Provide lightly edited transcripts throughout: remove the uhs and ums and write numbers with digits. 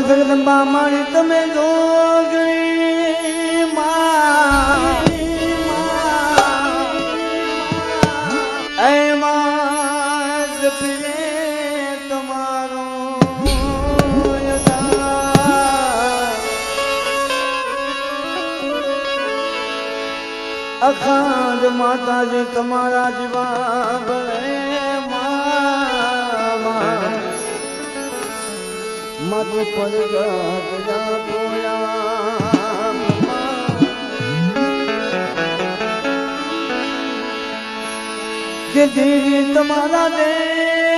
જગદંબા મારી તમે જોગણી માં એમાં જપીએ તમારો અખંડ માતાજી તમારા જીવા ભલે મત પર કે દેવી તમારા દેવ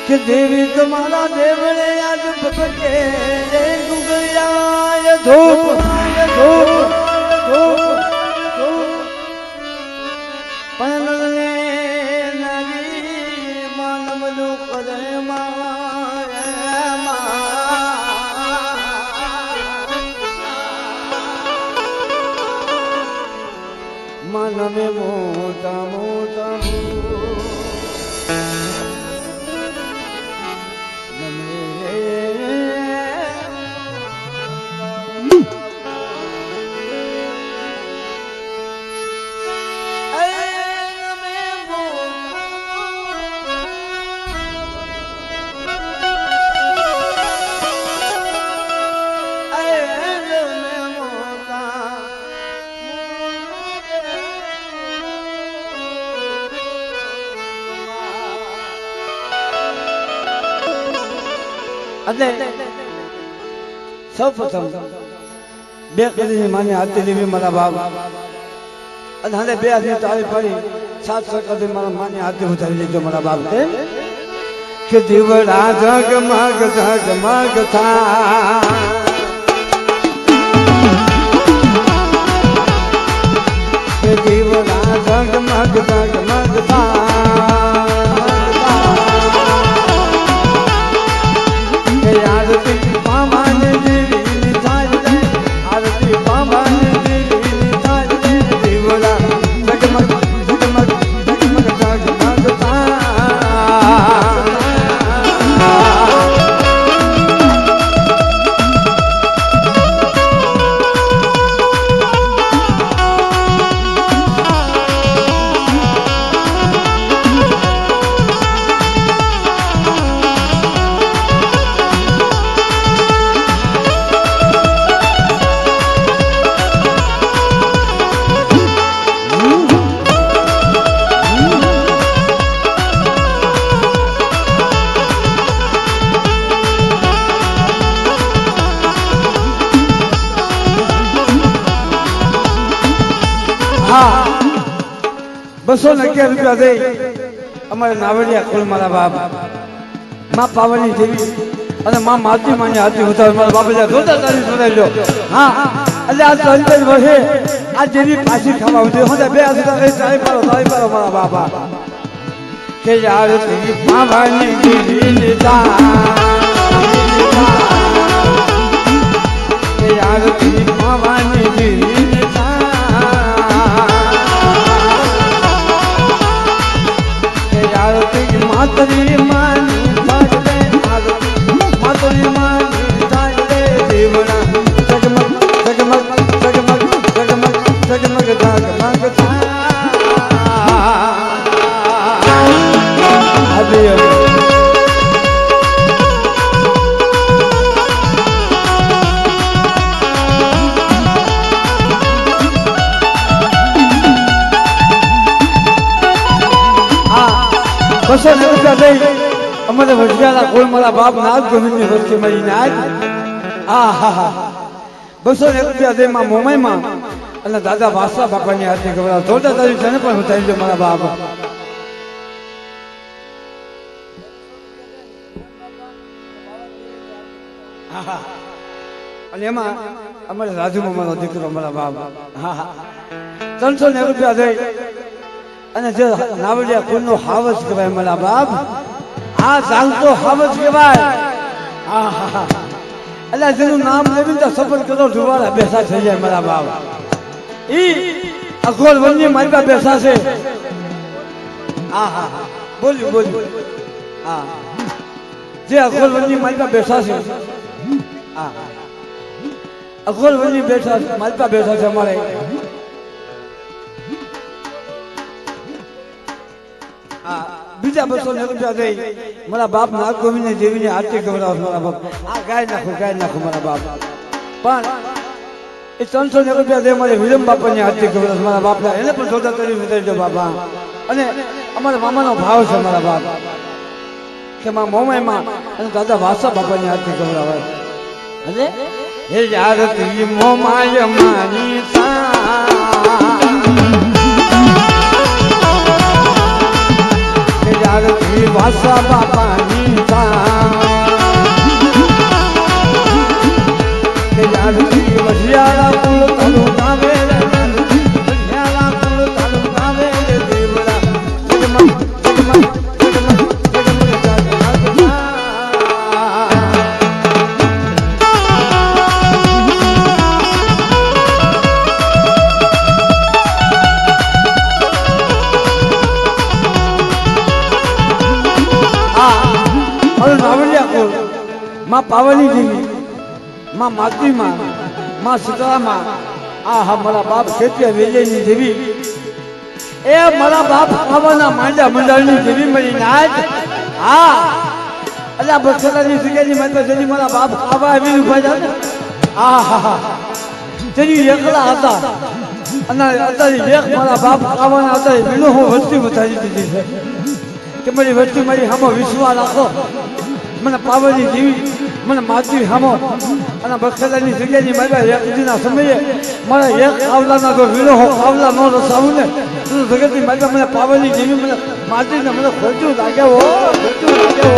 કે દેવી તમારા દેવળે આજ ભટકે ગુગળિયા ધૂપ ધૂપ ધૂપ પણ નારી માનવનું કરે માનવે મોટા મોટા સૌ પ્રથમ બે કદીની માને હાથે લેવી મારા બાપ અને હાલે બે હાથની તાળી પાડી 700 કદી મારા માને હાથે ઉતારી લેજો મારા બાપ કે દીવડા જગમગ જગમગ થા કે દીવડા જગમગ જગમગ થા ₹211 દે અમારે નાવડિયા કુલ મારા બાપ માં પાવની દેવી અને માં માતી માની હાથી હોતા મારા બાપ જોતા તારી સુનાઈ લો હા એટલે આ 3 વર્ષે આ દેવી પાછી ખાવા ઉઠી હોતા બે આસુતા એ તારી પારો મારા બાપ કે યાર દેવી પાવાની દેવી નીતા કે યાર દેવી પાવાની દેવી માતરી માની થાજે માતરી માની થાજે દેવડા જગમગ જગમગ જગમગ જગમગ જગમગ જગમગ ₹200 દઈ અમારે વઢિયાળા કોઈ મારા બાપ નાથ ગોવિંદની વચ્ચે મળીને આજ ₹201 દઈ માં મોમાઈમાં અને દાદા વાસા બાપાની હાથે ગવડાવ જોતા તારી જને પણ ઉતારી દો મારા બાપ અને એમાં અમારે રાજુ મામાનો દીકરો મારા બાપ ₹390 દઈ અને જે નાવડિયા કુળનો હાવજ કહેવાય મારા બાપ, આ જાગતો હાવજ કહેવાય. હા હા હા, એટલે જેનું નામ લેવું તો સફર કરો ધુવાળા બેસા થઈ જાય મારા બાપ. ઈ અઘોર વન્ય મારી પાસે બેસા છે. હા હા હા, બોલ્યું બોલ્યું. હા, જે અઘોર વન્ય મારી પાસે બેસા છે. હા, અઘોર વન્ય બેઠા મારી પાસે બેઠા છે અમારે. બીજા 200 રૂપિયા દઈ મારા બાપ નાગ ગોવિંદ દેવીને આરતી ગવડાવ મારા બાપ. આ ગાય નાખો મારા બાપ. પણ એ 300 રૂપિયા દે મારે વિરમ બાપાની આરતી ગવડાવ મારા બાપને, એને પણ સોદા કરી દો બાપા. અને અમારા મામાનો ભાવ છે મારા બાપ કે મારા મોમાઈમાં અને દાદા વાસા બાપાની આરતી ગવડાવે. એટલે હે આરતી મોમાય માની આરતી વાસા બાપાની આરતી વઢિયાળા કુલ તારું ગાવે, વઢિયાળા કુલ તારું ગાવે દેવડા જગમગ જગમગ જગમગ જગમગ જાગતા. નાવડિયા કુળ માં પાવની દેવી, માં માતૃમાં, માં સીતારામાં. આ હા મારા બાપ ખેતિયા વેજયની દેવી, એ મારા બાપ ખાવાના માંડા મંડળની દેવી મળી નાજ. હા, એટલે બક્ષરાની જગ્યાની માતા જેની મારા બાપ ખાવા આવીને ઉભા હતા. હા હા હા, જેની એકલા હતા અને અત્યારે એક મારા બાપ ખાવાના હતા. એનો હું વસ્તી વધારી દીધી છે કે મારી વસ્તી મારી સામો વિશ્વાસ રાખો. મને પાવની દેવી, મને માતૃ સામો અને બક્ષરાની જગ્યાની મારા એકદીના સમયે મારા એક ખાવલાના જો વીરો હો ખાવલા ન રસાવું ને તો જગતની માતા મને પાવની દેવી, મને માતૃને મને ખોટું લાગે હો, ખોટું લાગે હો.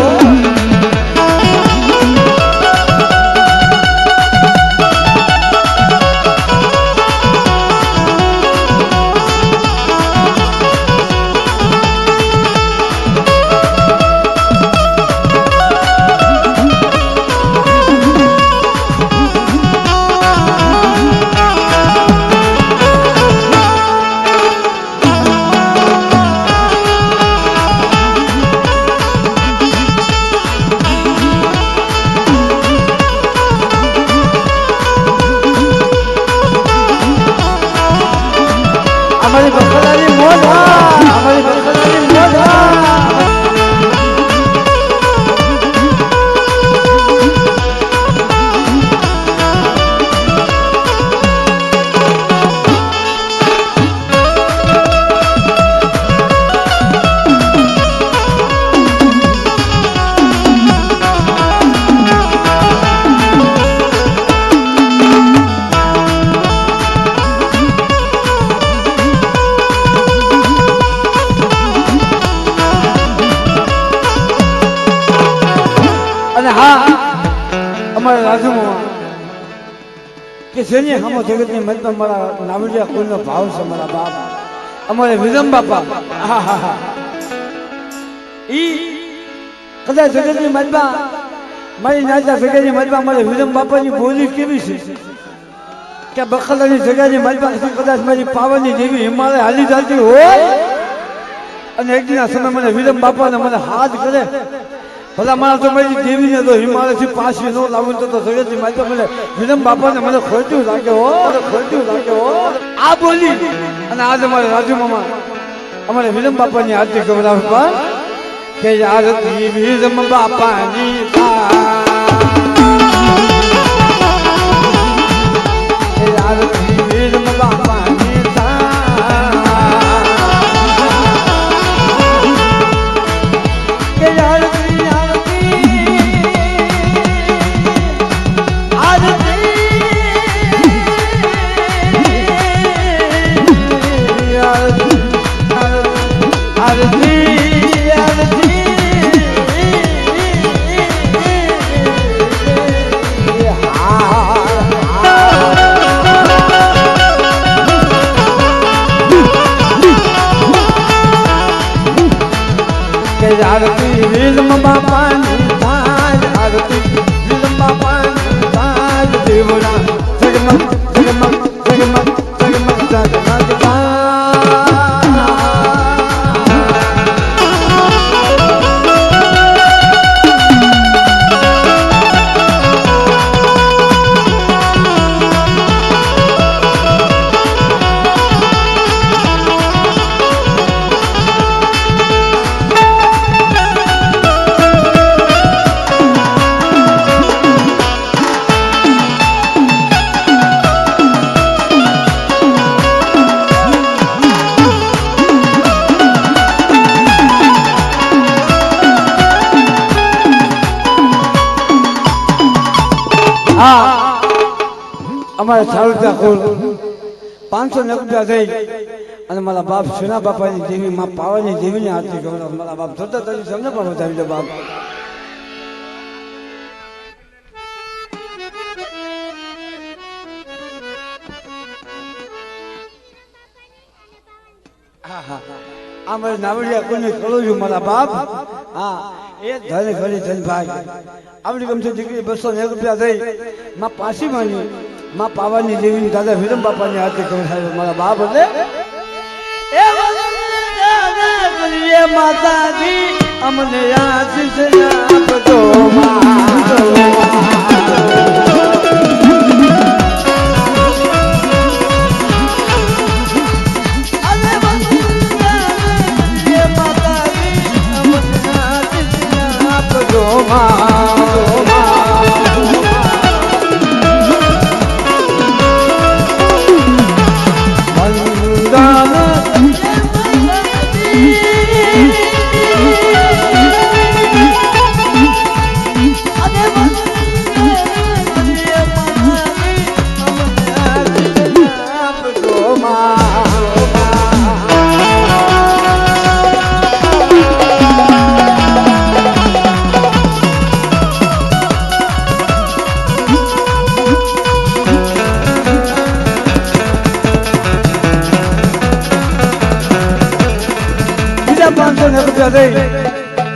કે જેની હમો જગતની મતમાં મારા નાવડિયા કુળનો ભાવ છે મારા બાપ. અમારે વિરમ બાપા, હા હા હા, ઈ કદાચ જગતની મતમાં મારી નાચા જગ્યાની મતમાં અમારે વિરમ બાપાની બોલી કેવી છે કે બખલાની જગ્યાની મતમાં કદાચ મારી પાવાની દેવી હિમાલય હાલી ચાલતી હોય અને એક દિના સમય મને વિરમ બાપાને મને હાથ કરે. ભલા મારા તો મારી દેવીને તો હિમાલયથી પાછી ન લાવું તો જગતની માતા મને વિરમ બાપાને મને ખોટું લાગે હો, ખોટું લાગે હો. આ બોલી અને આજે અમારે રાજુ મામા અમારે વિરમ બાપાની આરતી ગવડાવે કે આરતી વિરમ બાપાની આરતી વિરમ બાપાની આરતી વિલમ બાપાની થાય આરતી વિલમ બાપાની થાય દેવડા જગમગ જગમગ જગમગ જગમગ જગમગ અમારે સારુતા કુલ 500 રૂપિયા થઈ અને મારા બાપ સુના બાપાની દેવી માં પાવાની દેવીની આરતી કરો મારા બાપ જોતા તરી તમને પણ વધાવી દો બાપ આ મારી નાવડિયા કોને કરો છું મારા બાપ હા એ ધન ઘડી ધન ભાઈ આપણી ગમતી દીકરી 201 રૂપિયા થઈ માં પાછી માની માં પાવાની દેવી દાદા વિરમ બાપાની આરતી કરું સાહેબ મારા બાપ એટલે એ માતાજી અમને આશીષ આપજો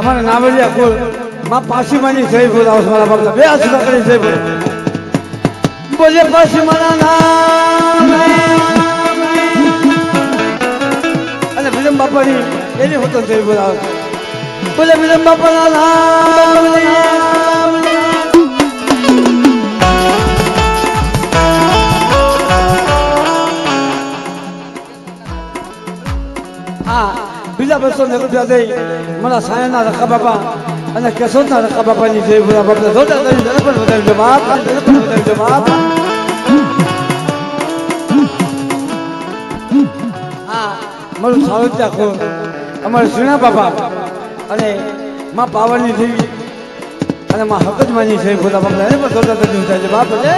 અમારા નાવડિયા કુલ માં પાછી માની જય બોલાવો મારા બાપના બે હાથ કરી જય બોલો બોલે પાછી મારા નામ અને વિલમ બાપાની એની હોતો જય બોલાવો બોલે વિલમ બાપાના નામ બીજા 200 રૂપિયા દઈ મારા સાયના રખા બાપા અને કેશોદના રખા બાપાની જય બોલા બાપા જોતા કરી તને પણ વધાવી દો બાપ તને પણ વધાવી દો બાપ હા મારું સાવત્યા ખો અમારે સુના બાપા અને માં પાવાની દેવી અને માં હકતમાની જય બોલા બાપા એને પણ જોતા કરી વધાવી દો બાપ એટલે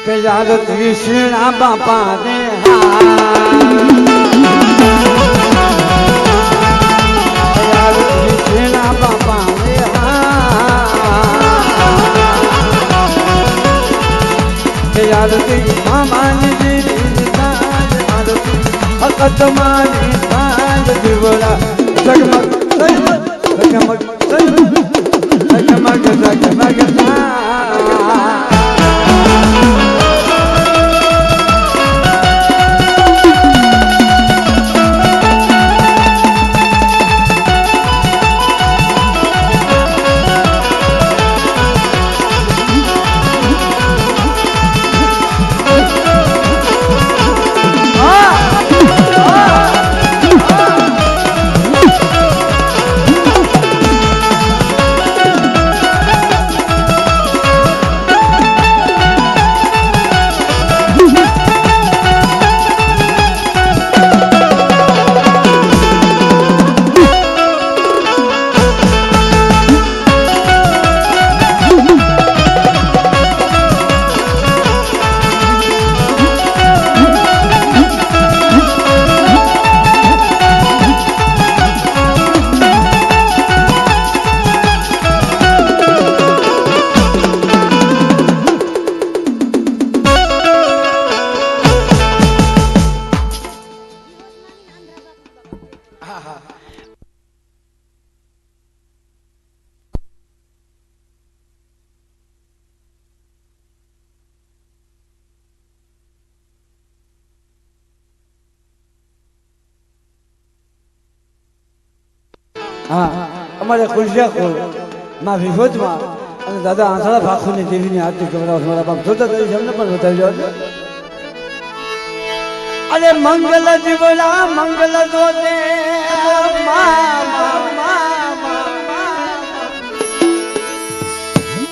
કે યાદ કૃષ્ણ બાપા ને Krishna Baba Arati Mamani Arati Akatamani Divara Jagmag Jagmag Jagmag Jagmag હા અમારે કુલજા ખોલ માં વિભોજમાં અને દાદા આંધળા ભાખુની દેવીની આરતી કરાવો મારા બાપ જોતા તરી અમને પણ બતાવી દો અરે મંગલ જીવડા મંગલ જોતે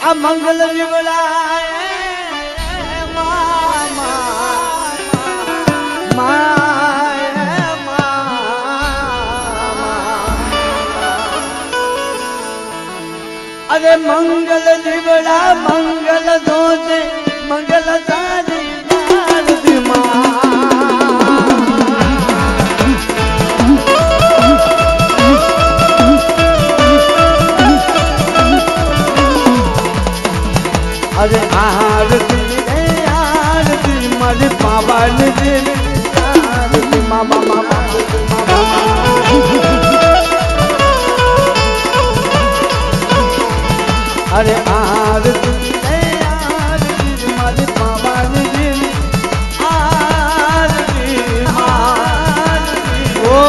આ મંગલ જીવડા અરે મંગલ જીવડા મંગલ ધોતે મંગલ તારી આરતી અરે આરતી મારી પાવાની દેવી આરતી મામા અરે આરતી મારી પાવાની દેવી આરતી ઓ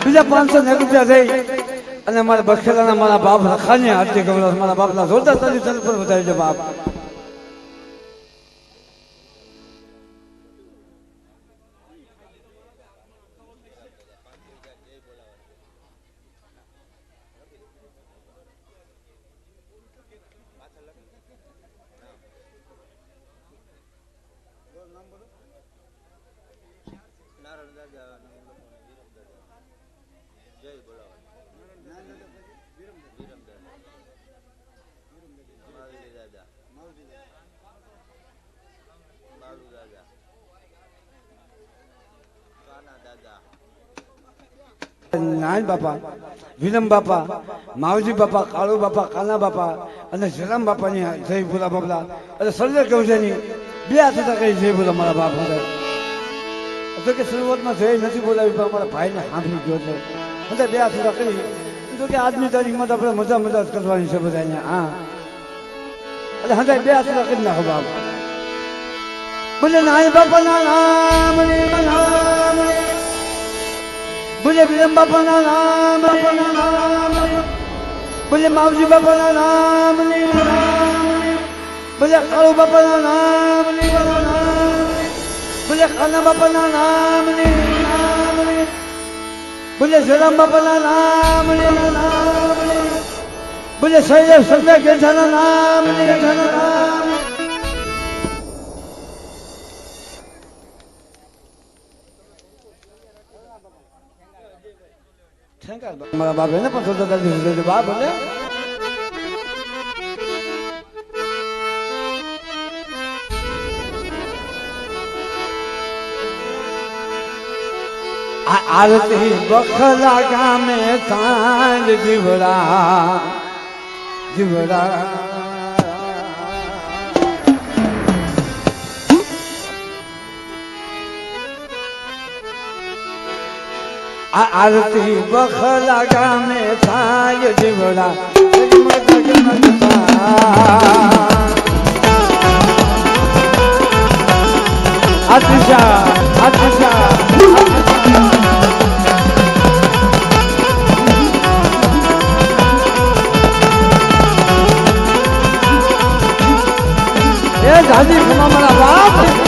બીજા 500 રૂપિયા દઈ અને મારા બખેલાના મારા બાપ રખાની આરતી કરાવો મારા બાપના જોરદાર તારી તલ પર વધારી દે બાપ નાન બાપા વિલમ બાપા માવજી બાપા કાળુ બાપા કાના બાપા અને જલામ બાપાની જય ભોલા બાપલા અને સર્વે કવજાની બે હાથ હતા કઈ જય ભોલા મારા બાપ હતા કે શરૂઆતમાં જય નથી બોલાવી પણ અમારા ભાઈને સાંભળી ગયો છે બે હાથ હતા કરી તો કે આજની તારીખમાં તો આપણે મજા જ કરવાની છે બધા અહીંયા હા એટલે હંધાય બે હાથ કરી નાખો બાપ બોલે નાય બાપાના નામ બોલે વિલમ બાપાના નામ બોલે માવજી બાપાના નામ બોલે કાળુ બાપાના નામ બોલે ખાના બાપાના નામ બોલે જલામ બાપાના નામ બોલે સૈયદ સત્ય કેસાના નામ મારા બાપ એને પણ જોતા બાપ બોલે આરતી બખલા ગામે સાંજ જીવડા आरती बखला गामे साय जीवड़ा अतिशा दादी हमारा बाप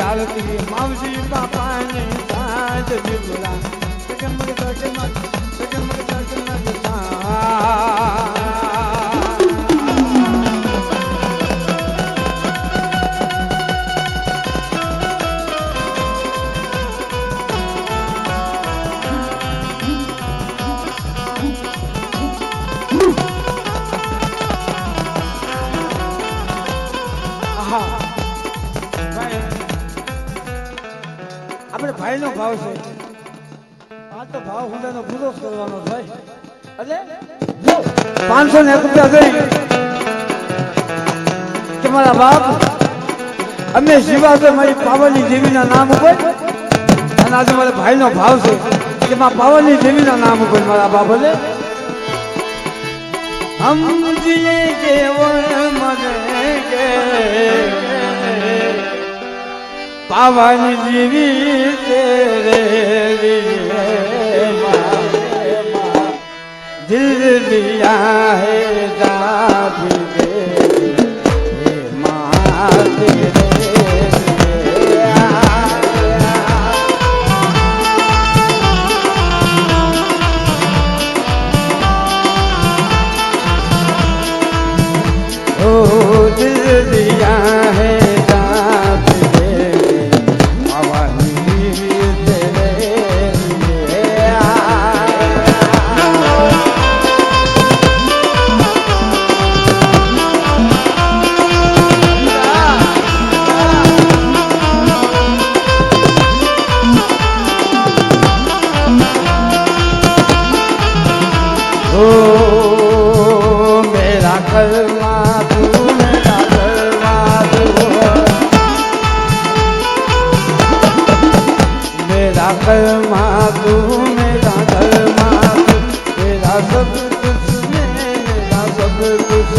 આરતી માવજી બાપાની સાજ જીવલા સગમગ આપણે ભાઈનો ભાવ છે આ તો ભાવ હુંદાનો પૂરો કરવાનો ભાઈ એટલે 501 રૂપિયા દઈ કે મારા બાપ અમે શિવાજી મારી પાવલી દેવીના નામ ઉપર અને આજે મારા ભાઈનો ભાવ છે કે માં પાવલી દેવીના નામ ઉપર મારા બાપ એટલે સમજીએ જેવો મને કે पावन जीवी तेरे लिए दिल दिया है दादी दे माँ तेरे ओ दिल दिया है मेरा कलमा तू मेरा कलमा तू मेरा कलमा तू मेरा कलमा तू मेरा सब कुछ मेरा सब कुछ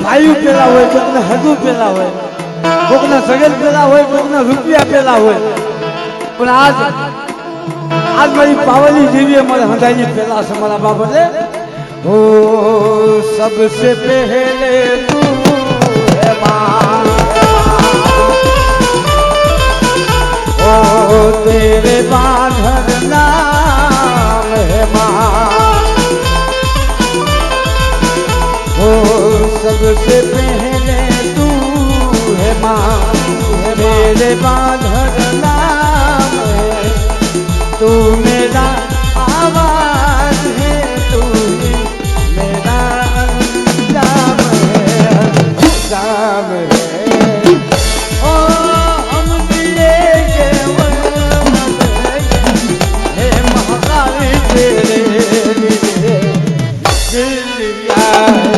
ભાઈ પેલા હોય કોકને હજુ પેલા હોય કોકને સગન પેલા હોય કોકને રૂપિયા પેલા હોય પણ આજ મારી પાવલી દેવીએ મારે હંધાઈ પેલા છે મારા બાબતે ઓ સબસે પહેલે તું હે માं ઓ તેરે બાંધર નામ હે मां ओ सबसे पहले तू है माँ मेरे बांधर नाम है तू मेरा आवाज है तू मेरा अंजाम है अंजाम है ओ हम दिए ये हे महाकाली तेरे लिए दिल બીજા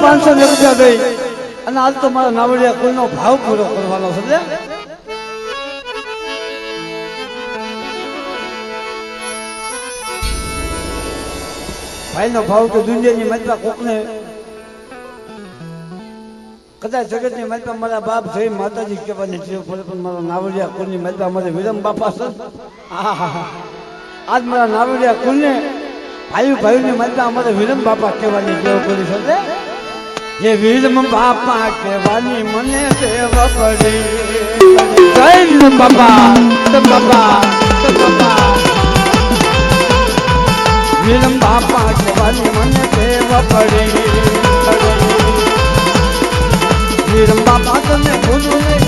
501 રૂપિયા દઈ અને આજ તો મારા નાવડિયા કોઈનો ભાવ પૂરો કરવાનો છે ભાઈનો ભાવ તો દુનિયાની મતલબ કોકને કદાચ જગતની મતલબ મારા બાપ થઈ માતાજી કહેવાની છે પણ મારા નાવડિયા કુળની મતલબ અમારે વિરમ બાપા છે આજ મારા નાવડિયા કુળને ભાઈની મતલબ અમારે વિરમ બાપા કહેવાની ટેવ કરી છે જે વિરમ બાપા કહેવાની મને ટેવ પડી જય વિરમ બાપા વિરમ બાપા કહેવાની મને ટેવ પડી વિરમ બાપા તમે ભૂલું